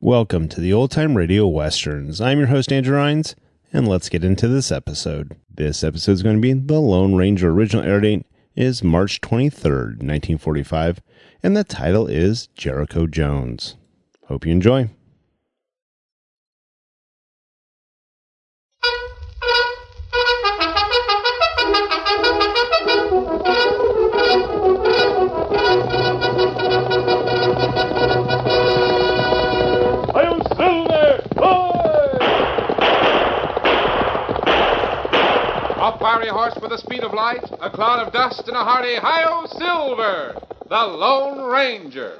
Welcome to the Old Time Radio Westerns. I'm your host, Andrew Rhynes, and let's get into this episode. This episode is going to be The Lone Ranger. Original air date is March 23rd, 1945, and the title is Jericho Jones. Hope you enjoy. Fiery horse with the speed of light, a cloud of dust, and a hearty Hi-Yo Silver, the Lone Ranger.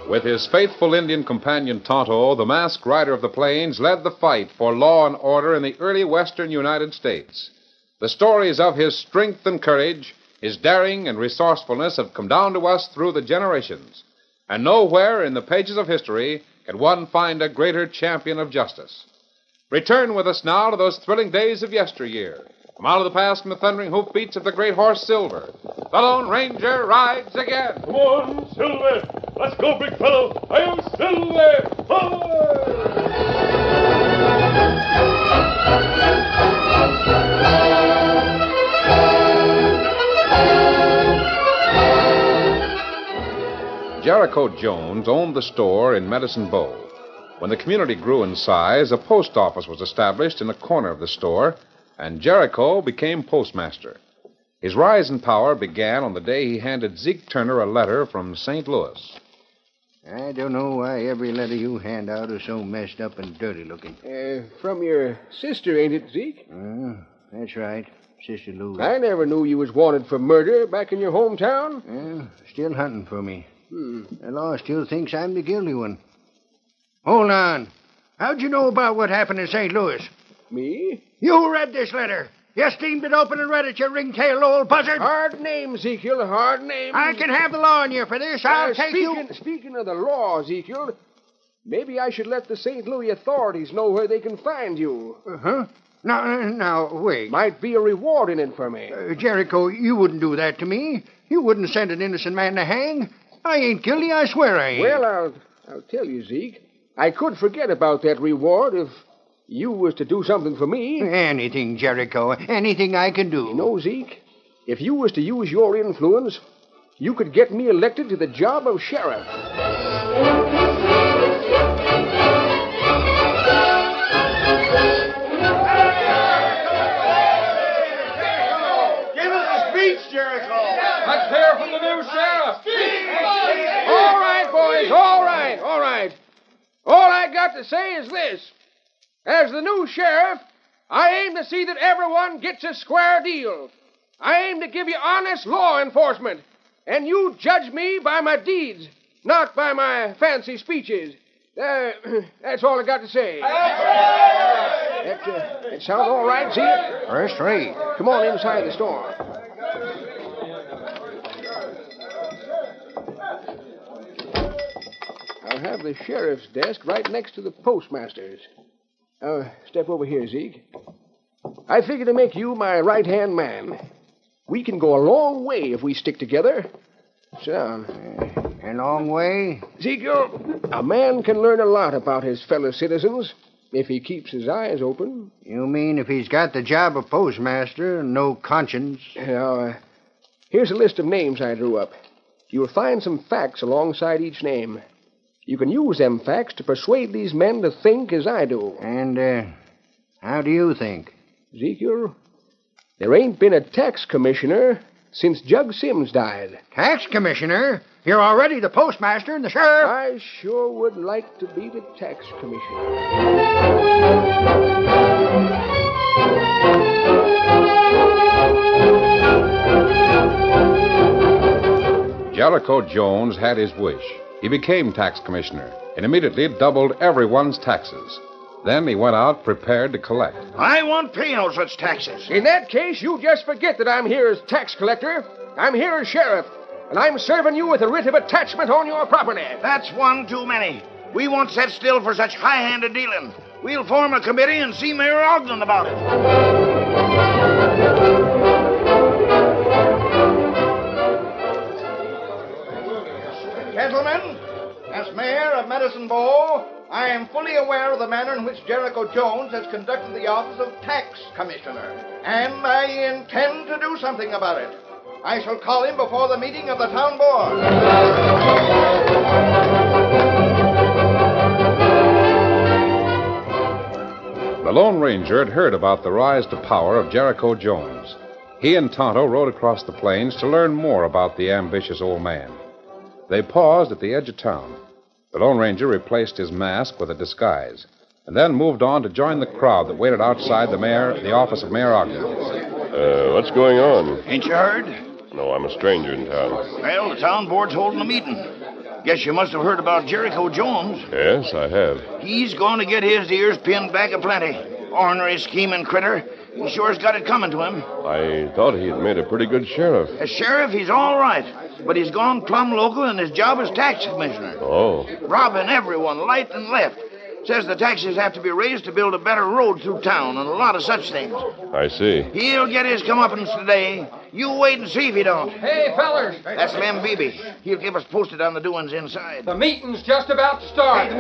With his faithful Indian companion Tonto, the masked rider of the plains led the fight for law and order in the early western United States. The stories of his strength and courage, his daring and resourcefulness have come down to us through the generations. And nowhere in the pages of history can one find a greater champion of justice. Return with us now to those thrilling days of yesteryear. From out of the past and the thundering hoofbeats of the great horse Silver, the Lone Ranger rides again. Come on, Silver! Let's go, big fellow! Hi-Yo Silver! Jericho Jones owned the store in Medicine Bow. When the community grew in size, a post office was established in the corner of the store, and Jericho became postmaster. His rise in power began on the day he handed Zeke Turner a letter from St. Louis. I don't know why every letter you hand out is so messed up and dirty looking. From your sister, ain't it, Zeke? That's right, Sister Lou. I never knew you was wanted for murder back in your hometown. Still hunting for me. The law still thinks I'm the guilty one. Hold on. How'd you know about what happened in St. Louis? Me? You read this letter. You steamed it open and read it, you ring-tailed old buzzard. Hard name, Ezekiel, hard name. I can have the law on you for this. I'll take you... Speaking of the law, Ezekiel, maybe I should let the St. Louis authorities know where they can find you. Uh-huh. Now, wait. Might be a reward in it for me. Jericho, you wouldn't do that to me. You wouldn't send an innocent man to hang. I ain't guilty, I swear I ain't. Well, I'll tell you, Zeke. I could forget about that reward if you was to do something for me. Anything, Jericho. Anything I can do. You know, Zeke, if you was to use your influence, you could get me elected to the job of sheriff. Give us a speech, Jericho! Let's hear from the new sheriff. All right, boys, all right. All I got to say is this. As the new sheriff, I aim to see that everyone gets a square deal. I aim to give you honest law enforcement, and you judge me by my deeds, not by my fancy speeches. That's all I got to say. That sound all right, Zeke? First rate. Come on inside the store. I'll have the sheriff's desk right next to the postmaster's. Step over here, Zeke. I figure to make you my right-hand man. We can go a long way if we stick together. Sit down. A long way? Ezekiel, a man can learn a lot about his fellow citizens if he keeps his eyes open. You mean if he's got the job of postmaster and no conscience? Now, here's a list of names I drew up. You'll find some facts alongside each name. You can use them facts to persuade these men to think as I do. And, how do you think? Ezekiel, there ain't been a tax commissioner since Jug Sims died. Tax commissioner? You're already the postmaster and the sheriff. I sure would like to be the tax commissioner. Jericho Jones had his wish. He became tax commissioner and immediately doubled everyone's taxes. Then he went out prepared to collect. I won't pay no such taxes. In that case, you just forget that I'm here as tax collector. I'm here as sheriff, and I'm serving you with a writ of attachment on your property. That's one too many. We won't sit still for such high-handed dealing. We'll form a committee and see Mayor Ogden about it. Gentlemen, as mayor of Medicine Bow, I am fully aware of the manner in which Jericho Jones has conducted the office of tax commissioner, and I intend to do something about it. I shall call him before the meeting of the town board. The Lone Ranger had heard about the rise to power of Jericho Jones. He and Tonto rode across the plains to learn more about the ambitious old man. They paused at the edge of town. The Lone Ranger replaced his mask with a disguise, and then moved on to join the crowd that waited outside the office of Mayor Ogden. What's going on? Ain't you heard? No, I'm a stranger in town. Well, the town board's holding a meeting. Guess you must have heard about Jericho Jones. Yes, I have. He's going to get his ears pinned back aplenty. Ornery scheming critter. He sure's got it coming to him. I thought he had made a pretty good sheriff. As sheriff, he's all right. But he's gone plumb local, and his job is tax commissioner. Oh. Robbing everyone, right and left. Says the taxes have to be raised to build a better road through town and a lot of such things. I see. He'll get his comeuppance today. You wait and see if he don't. Hey, fellers. That's Lem Beebe. He'll keep us posted on the doings inside. The meeting's just about to start.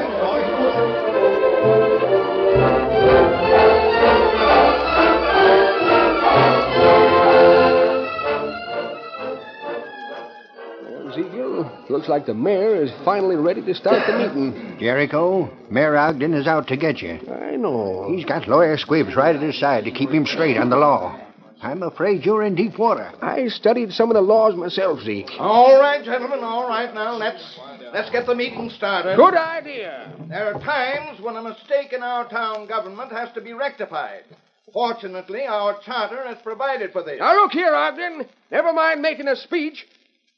Ezekiel, looks like the mayor is finally ready to start the meeting. Jericho, Mayor Ogden is out to get you. I know. He's got Lawyer Squibbs right at his side to keep him straight on the law. I'm afraid you're in deep water. I studied some of the laws myself, Zeke. All right, gentlemen, all right. Now, let's get the meeting started. Good idea. There are times when a mistake in our town government has to be rectified. Fortunately, our charter has provided for this. Now, look here, Ogden. Never mind making a speech.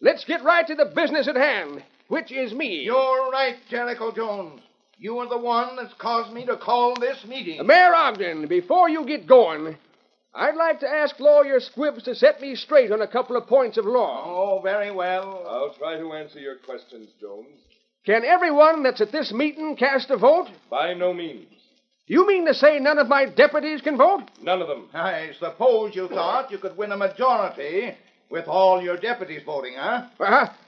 Let's get right to the business at hand, which is me. You're right, Jericho Jones. You are the one that's caused me to call this meeting. Mayor Ogden, before you get going, I'd like to ask Lawyer Squibbs to set me straight on a couple of points of law. Oh, very well. I'll try to answer your questions, Jones. Can everyone that's at this meeting cast a vote? By no means. You mean to say none of my deputies can vote? None of them. I suppose you thought you could win a majority with all your deputies voting, huh?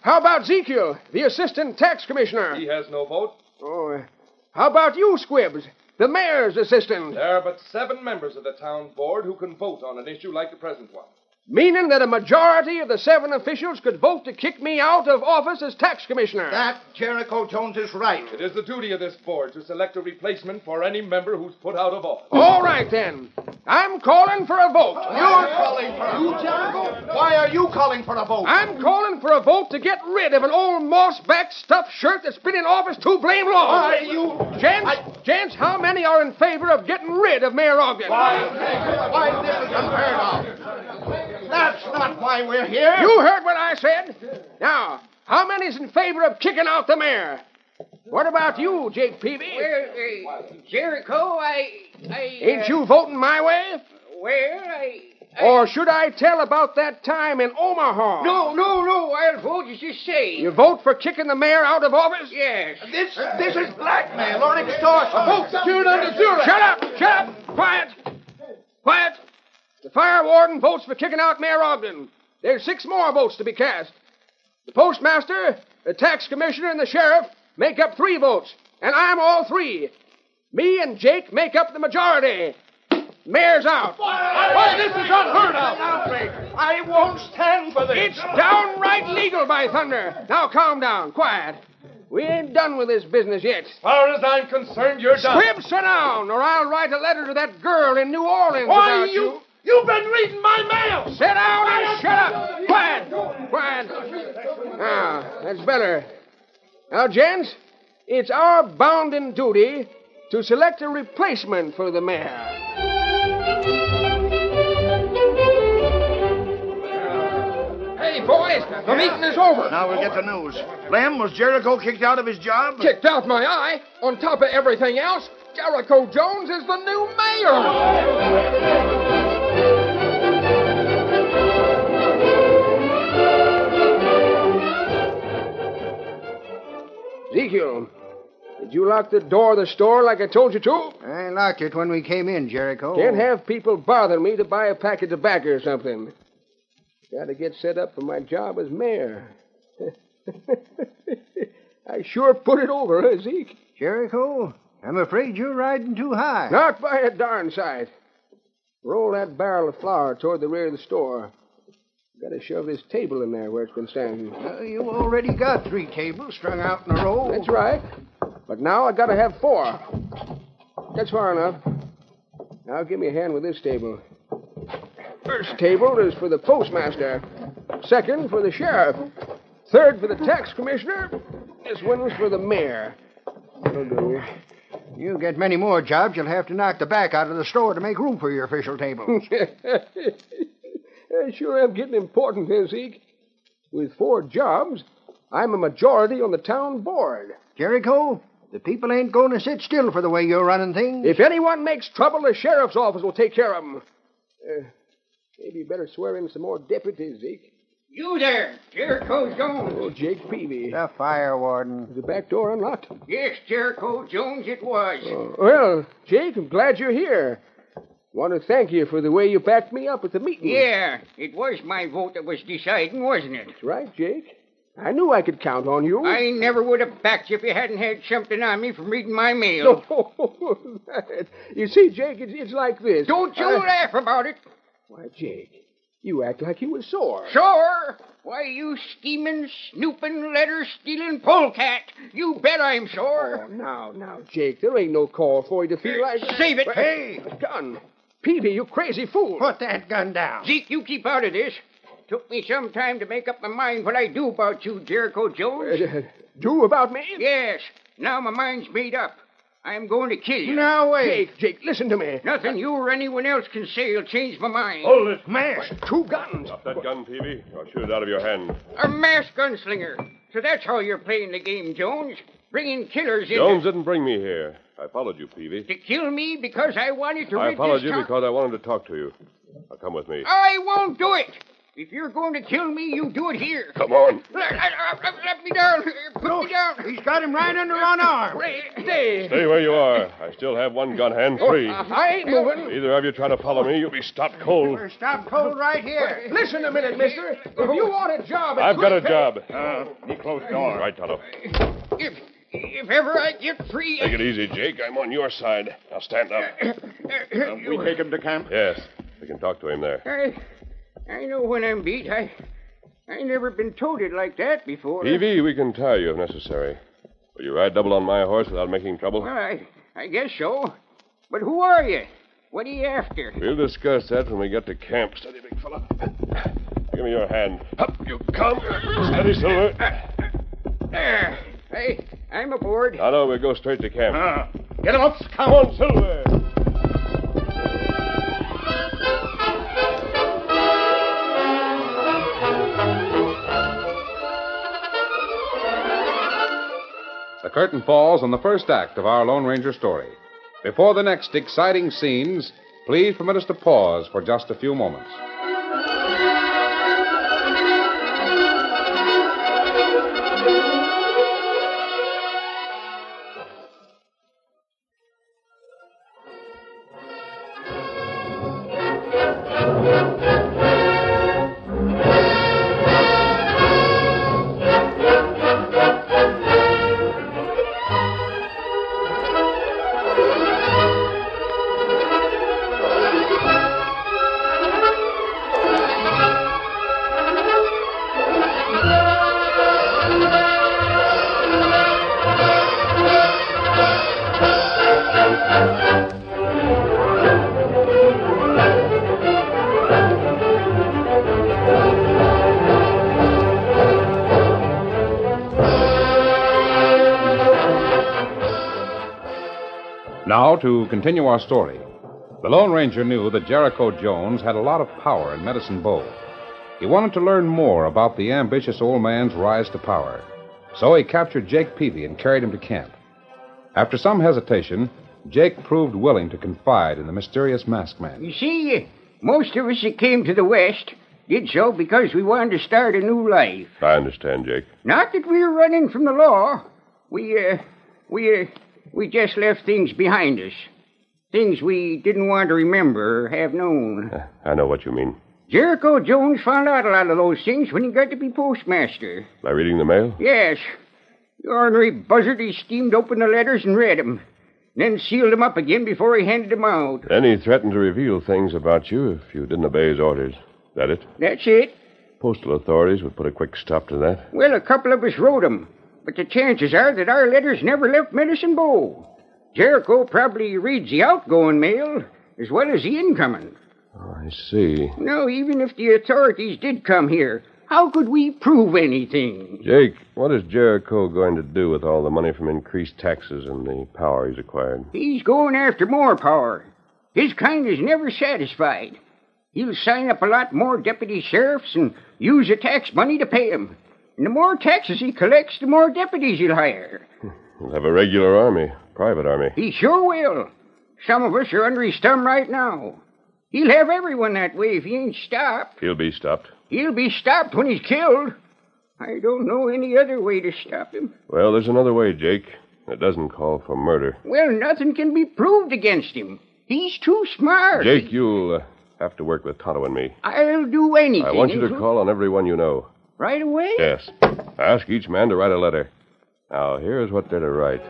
How about Ezekiel, the assistant tax commissioner? He has no vote. Oh, how about you, Squibbs, the mayor's assistant? There are but 7 members of the town board who can vote on an issue like the present one. Meaning that a majority of the 7 officials could vote to kick me out of office as tax commissioner. That, Jericho Jones, is right. It is the duty of this board to select a replacement for any member who's put out of office. All right, then. I'm calling for a vote. You're calling for a vote? Jericho? Why are you calling for a vote? I'm calling for a vote to get rid of an old moss-backed stuffed shirt that's been in office too blame long. Why, you... Gents, how many are in favor of getting rid of Mayor Ogden? Why, this is unheard of. That's not why we're here. You heard what I said. Now, how many's in favor of kicking out the mayor? What about you, Jake Peavy? Well, Jericho, Ain't you voting my way? Or should I tell about that time in Omaha? No, I'll vote as you say. You vote for kicking the mayor out of office? Yes. This is blackmail or extortion. Shut up! Quiet! The fire warden votes for kicking out Mayor Ogden. There's 6 more votes to be cast. The postmaster, the tax commissioner, and the sheriff make up 3 votes, and I'm all 3. Me and Jake make up the majority. Mayor's out. Why, this is unheard of. I won't stand for this. It's downright legal, by thunder. Now calm down. Quiet. We ain't done with this business yet. As far as I'm concerned, you're done. Squib, sit down, or I'll write a letter to that girl in New Orleans about you. You've been reading my mail. Sit down and shut up. Quiet. Now, that's better. Now, gents, it's our bounden duty to select a replacement for the mayor. Hey, boys, the meeting is over. Now we'll get the news. Lem, was Jericho kicked out of his job? Kicked out my eye. On top of everything else, Jericho Jones is the new mayor. Ezekiel, did you lock the door of the store like I told you to? I locked it when we came in, Jericho. Can't have people bothering me to buy a pack of tobacco or something. Got to get set up for my job as mayor. I sure put it over, huh, Zeke? Jericho, I'm afraid you're riding too high. Not by a darn sight. Roll that barrel of flour toward the rear of the store. Got to shove this table in there where it's been standing. You already got 3 tables strung out in a row. That's right. But now I got to have 4. That's far enough. Now give me a hand with this table. First table is for the postmaster. Second for the sheriff. Third for the tax commissioner. This one's for the mayor. That'll do. You get many more jobs, you'll have to knock the back out of the store to make room for your official table. I sure am getting important here, Zeke. With 4 jobs, I'm a majority on the town board. Jericho, the people ain't going to sit still for the way you're running things. If anyone makes trouble, the sheriff's office will take care of them. Maybe you better swear in some more deputies, Zeke. You there, Jericho Jones. Oh, Jake Peavy. The fire warden. Is the back door unlocked? Yes, Jericho Jones it was. Well, Jake, I'm glad you're here. Want to thank you for the way you backed me up at the meeting. Yeah, it was my vote that was deciding, wasn't it? That's right, Jake. I knew I could count on you. I never would have backed you if you hadn't had something on me from reading my mail. You see, Jake, it's like this. Don't you laugh about it. Why, Jake, you act like you was sore. Sore? Why, you scheming, snooping, letter-stealing polecat. You bet I'm sore. Oh, now, Jake, there ain't no call for you to feel like... Save it. Hey! Gun. Peavy, you crazy fool. Put that gun down. Zeke, you keep out of this. Took me some time to make up my mind what I do about you, Jericho Jones. Do about me? Yes. Now my mind's made up. I'm going to kill you. Now, wait. Jake, listen to me. Nothing you or anyone else can say will change my mind. Hold it. Mash, 2 guns. Drop that gun, Peavy, or I'll shoot it out of your hand. A masked gunslinger. So that's how you're playing the game, Jones. Bringing killers in. Jones didn't bring me here. I followed you, Peavy. To kill me because I wanted to I rid followed this you town? because I wanted to talk to you. Now come with me. I won't do it. If you're going to kill me, you do it here. Come on. Let me down. Put me down. He's got him right under one arm. Stay. Stay where you are. I still have 1 gun hand free. I ain't moving. Either of you try to follow me, you'll be stopped cold. We're stopped cold right here. Listen a minute, mister. If you want a job... I've got a job. Be close door. Right, Tonto. If ever I get free... Take it easy, Jake. I'm on your side. Now stand up. We take him to camp? Yes. We can talk to him there. I know when I'm beat. I never been toted like that before. Peavy, we can tie you if necessary. Will you ride double on my horse without making trouble? Well, I guess so. But who are you? What are you after? We'll discuss that when we get to camp. Steady, big fella. Give me your hand. Up you come. Steady, Silver. There. I'm aboard. No, we'll go straight to camp. Get him up. Come on, Silver. The curtain falls on the first act of our Lone Ranger story. Before the next exciting scenes, please permit us to pause for just a few moments. Now, to continue our story. The Lone Ranger knew that Jericho Jones had a lot of power in Medicine Bow. He wanted to learn more about the ambitious old man's rise to power. So he captured Jake Peavy and carried him to camp. After some hesitation, Jake proved willing to confide in the mysterious masked man. You see, most of us that came to the West did so because we wanted to start a new life. I understand, Jake. Not that we were running from the law. We just left things behind us. Things we didn't want to remember or have known. I know what you mean. Jericho Jones found out a lot of those things when he got to be postmaster. By reading the mail? Yes. The ornery buzzard, he steamed open the letters and read them. Then sealed them up again before he handed them out. Then he threatened to reveal things about you if you didn't obey his orders. That it? That's it. Postal authorities would put a quick stop to that. Well, a couple of us wrote them. But the chances are that our letters never left Medicine Bow. Jericho probably reads the outgoing mail as well as the incoming. Oh, I see. Now, even if the authorities did come here, how could we prove anything? Jake, what is Jericho going to do with all the money from increased taxes and the power he's acquired? He's going after more power. His kind is never satisfied. He'll sign up a lot more deputy sheriffs and use the tax money to pay them. And the more taxes he collects, the more deputies he'll hire. He'll have a regular army, private army. He sure will. Some of us are under his thumb right now. He'll have everyone that way if he ain't stopped. He'll be stopped. He'll be stopped when he's killed. I don't know any other way to stop him. Well, there's another way, Jake. It doesn't call for murder. Well, nothing can be proved against him. He's too smart. Jake, you'll have to work with Tonto and me. I'll do anything. I want you to call on everyone you know. Right away? Yes. Ask each man to write a letter. Now, here's what they're to write.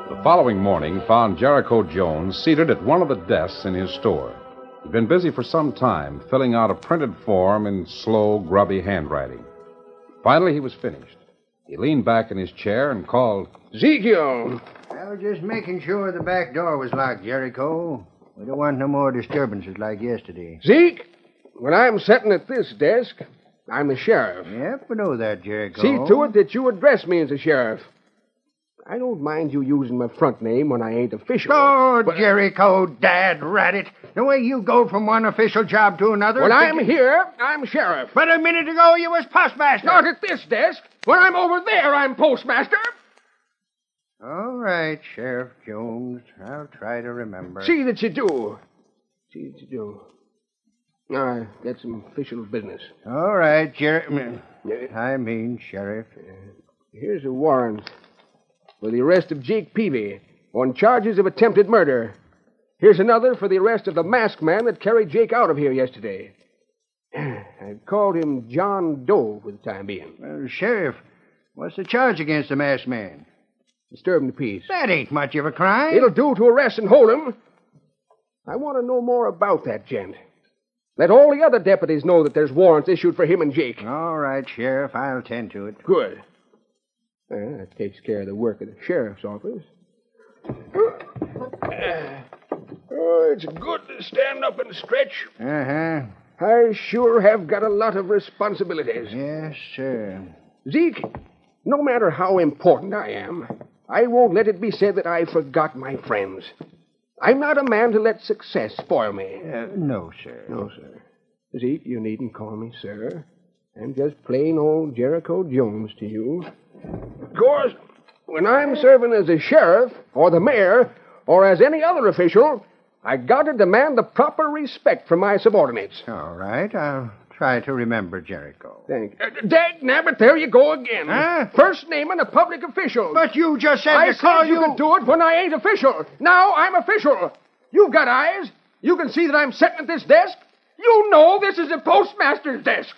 The following morning found Jericho Jones seated at one of the desks in his store. He'd been busy for some time, filling out a printed form in slow, grubby handwriting. Finally, he was finished. He leaned back in his chair and called, Ezekiel! I was just making sure the back door was locked, Jericho. We don't want no more disturbances like yesterday. Zeke, when I'm sitting at this desk, I'm the sheriff. Yep, I know that, Jericho. See to it that you address me as a sheriff. I don't mind you using my front name when I ain't official. Oh, Jericho, dad rat it. The way you go from one official job to another. When I'm here, I'm sheriff. But a minute ago you was postmaster. Not at this desk. When I'm over there, I'm postmaster. All right, Sheriff Jones. I'll try to remember. See that you do. Now, I got some official business. All right, Sheriff. Here's a warrant for the arrest of Jake Peavy on charges of attempted murder. Here's another for the arrest of the masked man that carried Jake out of here yesterday. I've called him John Doe for the time being. Well, Sheriff, what's the charge against the masked man? Disturbing the peace. That ain't much of a crime. It'll do to arrest and hold him. I want to know more about that gent. Let all the other deputies know that there's warrants issued for him and Jake. All right, Sheriff. I'll tend to it. Good. Well, that takes care of the work of the sheriff's office. It's good to stand up and stretch. Uh-huh. I sure have got a lot of responsibilities. Yes, sir. Zeke, no matter how important I am, I won't let it be said that I forgot my friends. I'm not a man to let success spoil me. No, sir. No, sir. Zeke, you needn't call me sir. I'm just plain old Jericho Jones to you. Of course, when I'm serving as a sheriff, or the mayor, or as any other official, I got to demand the proper respect from my subordinates. All right, I'll try to remember, Jericho. Thank you. Dagnabbit, there you go again. Huh? First naming a public official. But you just said I to call said you could do it when I ain't official. Now I'm official. You've got eyes. You can see that I'm sitting at this desk. You know this is the postmaster's desk.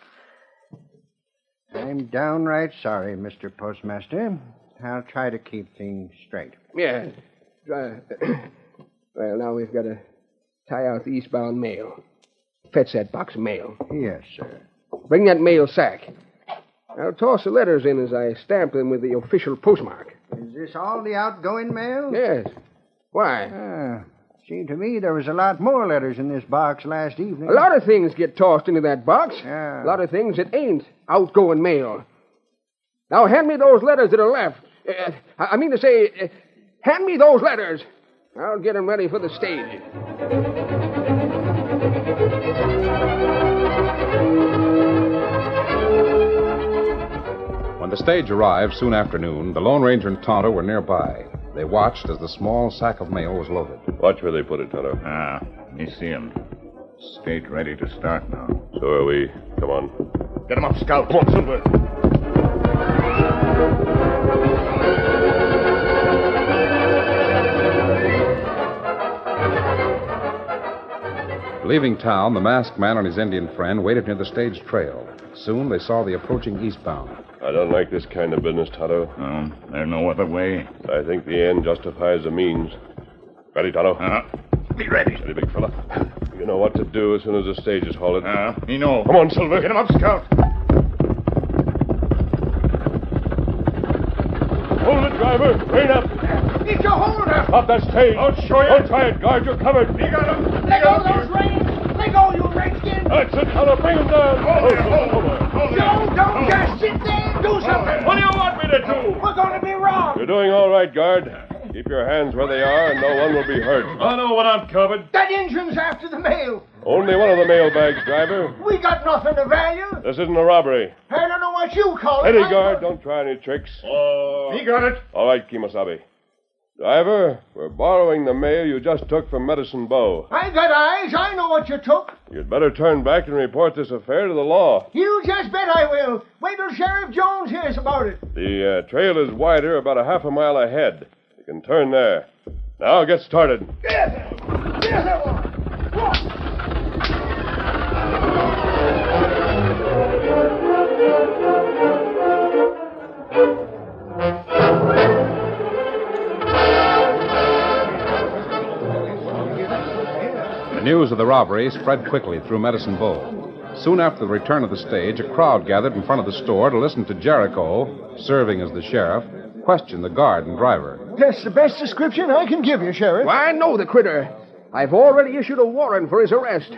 I'm downright sorry, Mr. Postmaster. I'll try to keep things straight. Yeah. Well, now we've got to tie out the eastbound mail. Fetch that box of mail. Yes, sir. Bring that mail sack. I'll toss the letters in as I stamp them with the official postmark. Is this all the outgoing mail? Yes. Why? Seemed to me there was a lot more letters in this box last evening. A lot of things get tossed into that box. Yeah. A lot of things that ain't outgoing mail. Now, hand me those letters that are left. I mean to say, hand me those letters. I'll get them ready for the stage. When the stage arrived soon after noon, the Lone Ranger and Tonto were nearby. They watched as the small sack of mail was loaded. Watch where they put it, Tonto. Me see him. Stage ready to start now. So are we. Come on. Get him up, Scout. Come on, Silver. Leaving town, the masked man and his Indian friend waited near the stage trail. Soon they saw the approaching eastbound. I don't like this kind of business, Tonto. There's no other way. I think the end justifies the means. Ready, Tonto? Be ready. Steady, big fella. You know what to do as soon as the stage is halted. Me know. Come on, Silver. Get him up, Scout. Hold it, driver. Rein up. Get your hold up! Stop that stage. I'll show you. Don't try it, guard. You're covered. You got him. Let go of those reins! Let go, you redskin! That's it, Tonto. Bring him down. Hold it. Don't just sit there and do something! What do you want me to do? We're going to be wrong! You're doing all right, guard. Keep your hands where they are, and no one will be hurt. I know what I'm covered. That engine's after the mail! Only one of the mail bags, driver. We got nothing of value! This isn't a robbery. I don't know what you call it. Steady, guard. Don't try any tricks. He got it. All right, Kemosabe. Driver, we're borrowing the mail you just took from Medicine Bow. I got eyes. I know what you took. You'd better turn back and report this affair to the law. You just bet I will. Wait till Sheriff Jones hears about it. The trail is wider, about a half a mile ahead. You can turn there. Now get started. The news of the robbery spread quickly through Medicine Bow. Soon after the return of the stage, a crowd gathered in front of the store to listen to Jericho, serving as the sheriff, question the guard and driver. That's the best description I can give you, Sheriff. Why, I know the critter. I've already issued a warrant for his arrest.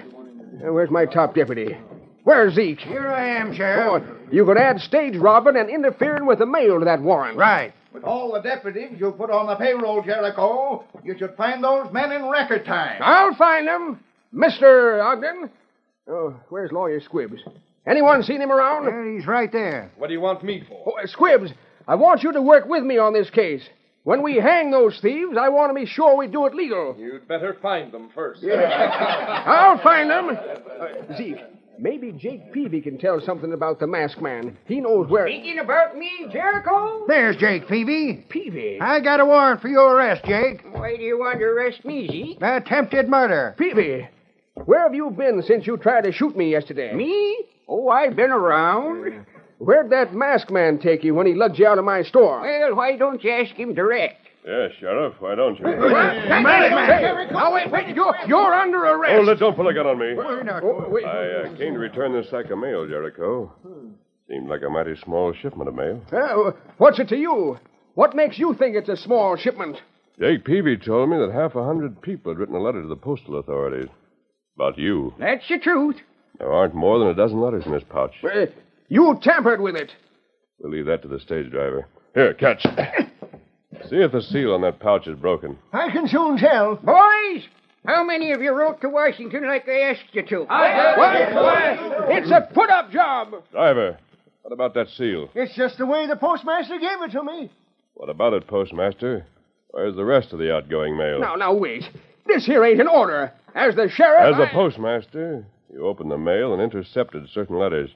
Where's my top deputy? Where's Zeke? Here I am, Sheriff. Oh, you could add stage robbing and interfering with the mail to that warrant. Right. With all the deputies you put on the payroll, Jericho, you should find those men in record time. I'll find them. Mr. Ogden. Oh, where's Lawyer Squibbs? Anyone seen him around? There, he's right there. What do you want me for? Oh, Squibbs, I want you to work with me on this case. When we hang those thieves, I want to be sure we do it legal. You'd better find them first. I'll find them. Zeke, maybe Jake Peavy can tell something about the masked man. He knows where... Speaking about me, Jericho? There's Jake Peavy. Peavy? I got a warrant for your arrest, Jake. Why do you want to arrest me, Zeke? Attempted murder. Peavy, where have you been since you tried to shoot me yesterday? Me? Oh, I've been around. Where'd that masked man take you when he lugged you out of my store? Well, why don't you ask him direct? Yes, Sheriff. Why don't you? Now, wait. You're under arrest. Hold it. Don't pull a gun on me. Wait. I came to return this sack of mail, Jericho. Seemed like a mighty small shipment of mail. What's it to you? What makes you think it's a small shipment? Jake Peavy told me that 100 people had written a letter to the postal authorities. About you. That's the truth. There aren't more than a dozen letters in this pouch. You tampered with it. We'll leave that to the stage driver. Here, catch. See if the seal on that pouch is broken. I can soon tell. Boys, how many of you wrote to Washington like I asked you to? What? It's a put-up job. Driver, what about that seal? It's just the way the postmaster gave it to me. What about it, Postmaster? Where's the rest of the outgoing mail? Now, wait. This here ain't an order. As the sheriff... As a postmaster, you opened the mail and intercepted certain letters.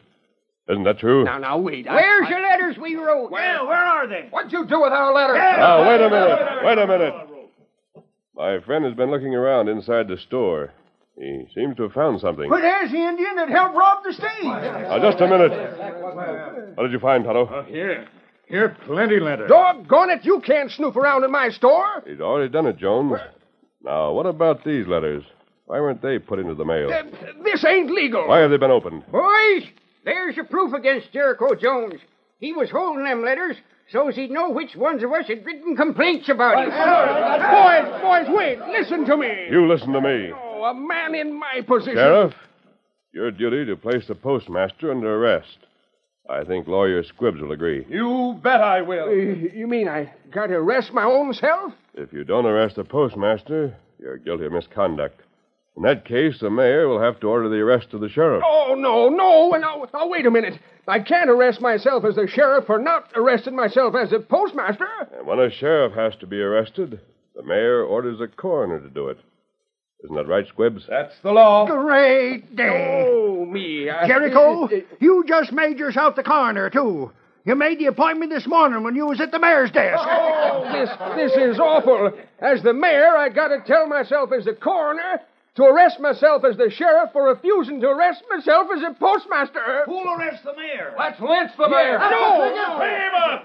Isn't that true? Now, wait. Where's the letters we wrote? Well, where are they? What'd you do with our letters? Now, wait a minute. My friend has been looking around inside the store. He seems to have found something. But there's the Indian that helped rob the stage. Now, just a minute. What did you find, Tonto? Here, plenty letters. Doggone it, you can't snoop around in my store. He's already done it, Jones. Now, what about these letters? Why weren't they put into the mail? This ain't legal. Why have they been opened? Boys, there's your proof against Jericho Jones. He was holding them letters so's he'd know which ones of us had written complaints about him. Boys, wait. Listen to me. You listen to me. Oh, a man in my position. Sheriff, your duty to place the postmaster under arrest. I think Lawyer Squibbs will agree. You bet I will. You mean I got to arrest my own self? If you don't arrest the postmaster, you're guilty of misconduct. In that case, the mayor will have to order the arrest of the sheriff. Oh, no. Now, wait a minute. I can't arrest myself as the sheriff for not arresting myself as a postmaster. And when a sheriff has to be arrested, the mayor orders a coroner to do it. Isn't that right, Squibbs? That's the law. Great day. Oh, me. Jericho, you just made yourself the coroner, too. You made the appointment this morning when you was at the mayor's desk. Oh, this is awful. As the mayor, I got to tell myself as the coroner to arrest myself as the sheriff for refusing to arrest myself as a postmaster. Who'll arrest the mayor? Let's lynch the mayor. No.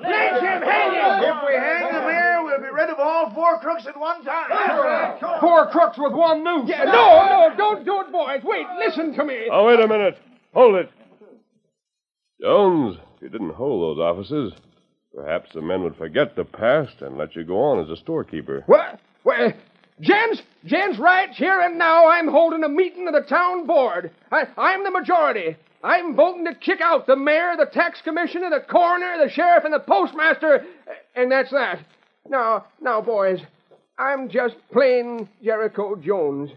Lynch him, hang him. If we hang the mayor, we'll be rid of all four crooks at one time. 4 crooks with one noose. Yeah, no, don't do it, boys. Wait, listen to me. Oh, wait a minute. Hold it. Jones, if you didn't hold those offices, perhaps the men would forget the past and let you go on as a storekeeper. What? Well, Gents, right here and now, I'm holding a meeting of the town board. I'm the majority. I'm voting to kick out the mayor, the tax commissioner, the coroner, the sheriff, and the postmaster, and that's that. Now, boys, I'm just plain Jericho Jones.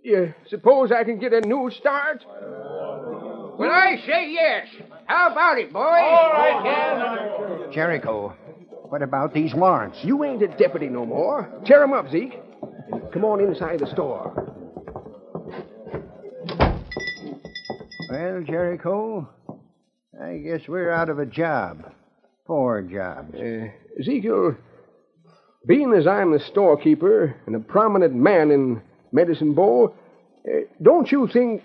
You suppose I can get a new start? Well, I say yes. How about it, boys? All right, Ken. Jericho, what about these warrants? You ain't a deputy no more. Tear 'em up, Zeke. And come on inside the store. Well, Jericho, I guess we're out of a job. 4 jobs. Ezekiel, being as I'm the storekeeper and a prominent man in Medicine Bow, don't you think...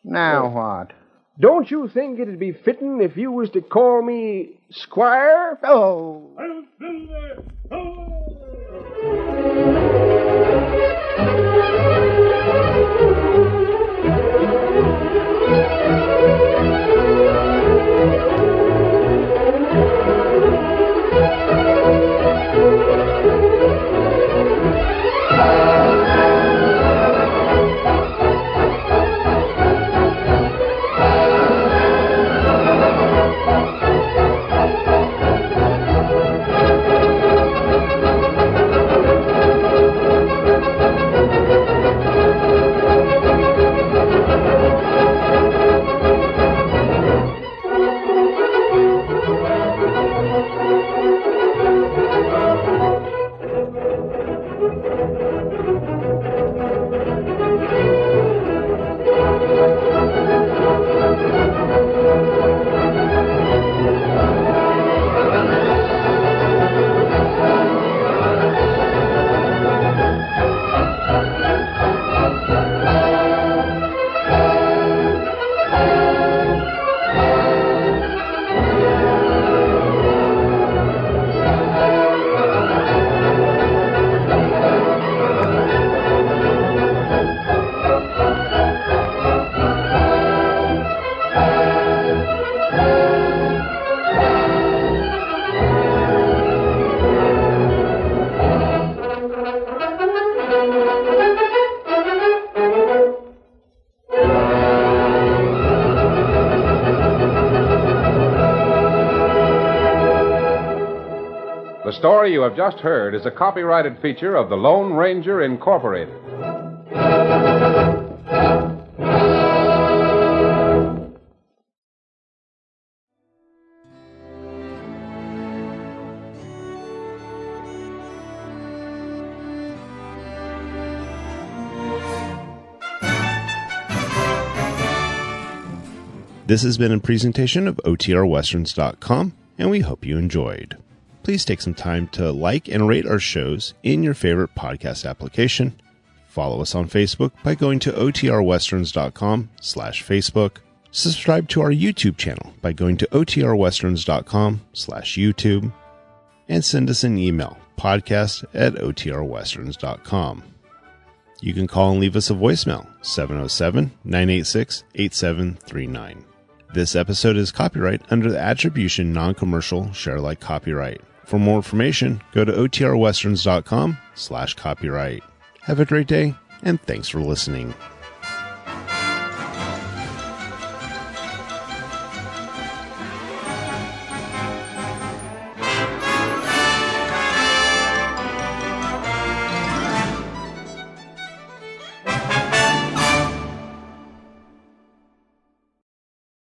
Now what? Don't you think it'd be fitting if you was to call me Squire? Oh. story you have just heard is a copyrighted feature of the Lone Ranger Incorporated. This has been a presentation of OTRWesterns.com, and we hope you enjoyed. Please take some time to like and rate our shows in your favorite podcast application. Follow us on Facebook by going to OTRWesterns.com/Facebook. Subscribe to our YouTube channel by going to OTRWesterns.com/YouTube. And send us an email, podcast@OTRWesterns.com. You can call and leave us a voicemail, 707-986-8739. This episode is copyright under the Attribution Non-Commercial Share-alike copyright. For more information, go to OTRWesterns.com/copyright. Have a great day, and thanks for listening.